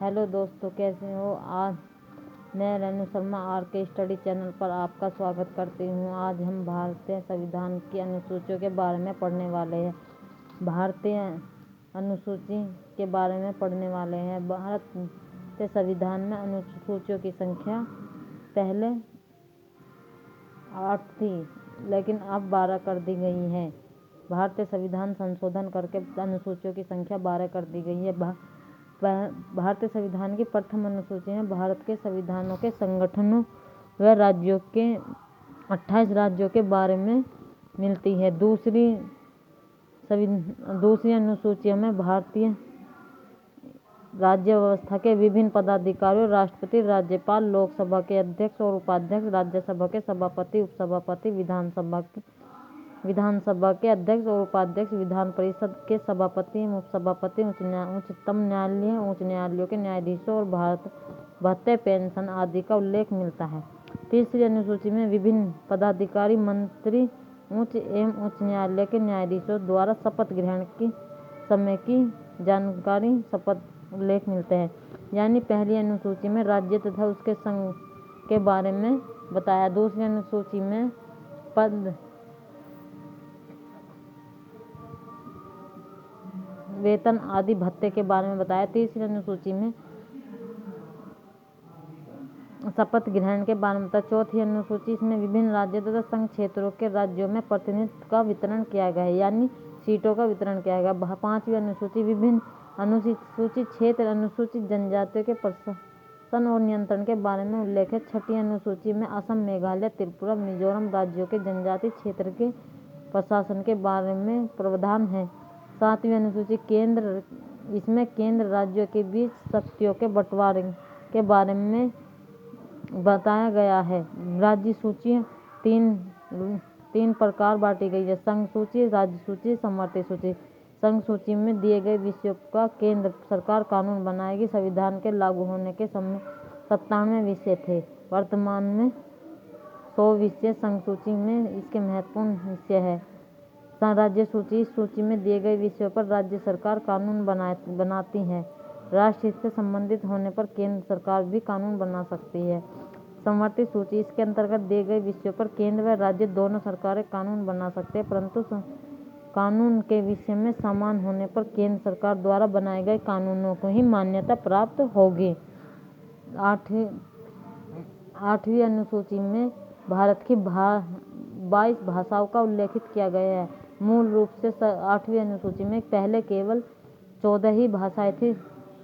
Hello दोस्तों, कैसे हो? आज मैं Renu Sharma R K study channel पर आपका स्वागत करती हूँ। आज हम भारतीय संविधान की अनुसूचियों के बारे में पढ़ने वाले हैं। भारतीय अनुसूची के बारे में पढ़ने वाले हैं। भारतीय संविधान में अनुसूचियों की संख्या पहले 8 थी, लेकिन अब 12 कर दी गई है। भारतीय संविधान संशोधन करके अनुसूचियों की संख्या 12 कर दी गई है। भारतीय संविधान की प्रथम अनुसूची है भारत के संविधानों के संगठनों व राज्यों के 28 राज्यों के बारे में मिलती है। दूसरी अनुसूचियों में भारतीय राज्य व्यवस्था के विभिन्न पदाधिकारियों, राष्ट्रपति, राज्यपाल, लोकसभा के अध्यक्ष और उपाध्यक्ष, राज्यसभा के सभापति, उपसभापति, विधानसभा के अध्यक्ष और उपाध्यक्ष, विधान परिषद के सभापति एवं उपसभापति, उच्चतम न्यायालय, उच्च न्यायालयों के न्यायाधीशों और भत्ते, पेंशन आदि का उल्लेख मिलता है। तीसरी अनुसूची में विभिन्न पदाधिकारी, मंत्री, उच्च एवं उच्च न्यायालय के न्यायाधीशों द्वारा शपथ ग्रहण की समय की जानकारी शपथ उल्लेख मिलते हैं। यानी पहली अनुसूची में राज्य तथा उसके संघ के बारे में बताया। दूसरी अनुसूची में पद, वेतन आदि भत्ते के बारे में बताया। तीसरी अनुसूची में शपथ ग्रहण के बारे में बताया। चौथी अनुसूची, इसमें विभिन्न राज्यों तथा संघ क्षेत्रों के राज्यों में प्रतिनिधित्व का वितरण किया गया है, यानी सीटों का वितरण किया गया। पांचवी अनुसूची, विभिन्न अनुसूचित क्षेत्र, अनुसूचित जनजातियों के प्रशासन और नियंत्रण के बारे में उल्लेख है। छठी अनुसूची में असम, मेघालय, त्रिपुरा, मिजोरम राज्यों के जनजातीय क्षेत्र के प्रशासन के बारे में प्रावधान है। सातवीं अनुसूची केंद्र, इसमें केंद्र राज्यों के बीच शक्तियों के बंटवारे के बारे में बताया गया है। राज्य सूची तीन प्रकार बांटी गई है: संघ सूची, राज्य सूची, समवर्ती सूची। संघ सूची में दिए गए विषयों का केंद्र सरकार कानून बनाएगी। संविधान के लागू होने के समय 97 विषय थे, वर्तमान में 100 विषय संघ सूची में इसके महत्वपूर्ण विषय है। राज्य सूची, इस सूची में दिए गए विषयों पर राज्य सरकार कानून बनाती है। राष्ट्र हित से संबंधित होने पर केंद्र सरकार भी कानून बना सकती है। समवर्ती सूची, इसके अंतर्गत दिए गए विषयों पर केंद्र व राज्य दोनों सरकारें कानून बना सकते हैं, परंतु कानून के विषय में समान होने पर केंद्र सरकार द्वारा बनाए गए कानूनों को ही मान्यता प्राप्त होगी। आठवीं अनुसूची में भारत की 22 भाषाओं का उल्लेखित किया गया है। मूल रूप से 8वीं अनुसूची में पहले केवल 14 ही भाषाएं थी।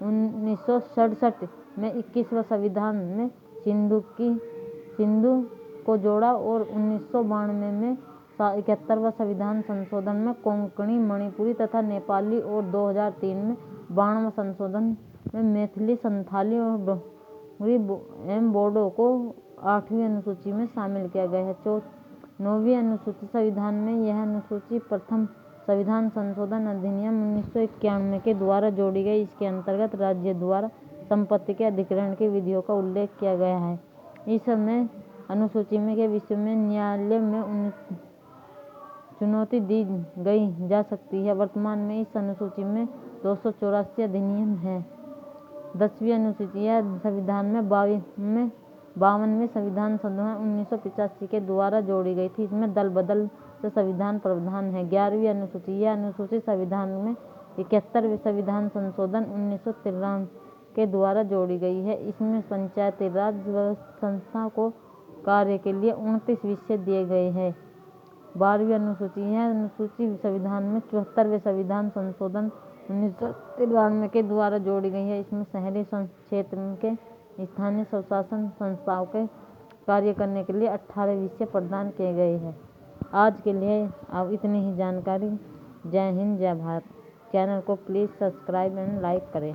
1967 में 21वें संविधान में सिंधु को जोड़ा और 1992 में 71वें संविधान संशोधन में कोंकणी, मणिपुरी तथा नेपाली और 2003 में 92वें संशोधन में मैथिली, संथाली और डोगरी एवं बोडो को 8वीं अनुसूची में शामिल किया गया है। 9वीं अनुसूची संविधान में यह अनुसूची प्रथम संविधान संशोधन अधिनियम 1991 के द्वारा जोड़ी गई। इसके अंतर्गत राज्य द्वारा संपत्ति के अधिग्रहण की विधियों का उल्लेख किया गया है। इस समय अनुसूची में के विषय में न्यायालय में चुनौती दी गई जा सकती है। वर्तमान में इस अनुसूची में 284 अधिनियम है। 10वीं अनुसूची, यह संविधान में 52वें संविधान संशोधन 1985 के द्वारा जोड़ी गई थी। इसमें दल बदल से संविधान प्रावधान है। 11वीं अनुसूची, यह अनुसूची संविधान में 71वें संविधान संशोधन 1993 के द्वारा जोड़ी गई है। इसमें पंचायती राज संस्था को कार्य के लिए 29 विषय दिए गए हैं। 12वीं अनुसूची, यह अनुसूची संविधान में 74वें संविधान संशोधन 1993 के द्वारा जोड़ी गई है। इसमें शहरी क्षेत्र के स्थानीय स्वशासन संस्थाओं के कार्य करने के लिए 18 विषय प्रदान किए गए हैं। आज के लिए अब इतनी ही जानकारी। जय हिंद, जय भारत। चैनल को प्लीज़ सब्सक्राइब एंड लाइक करें।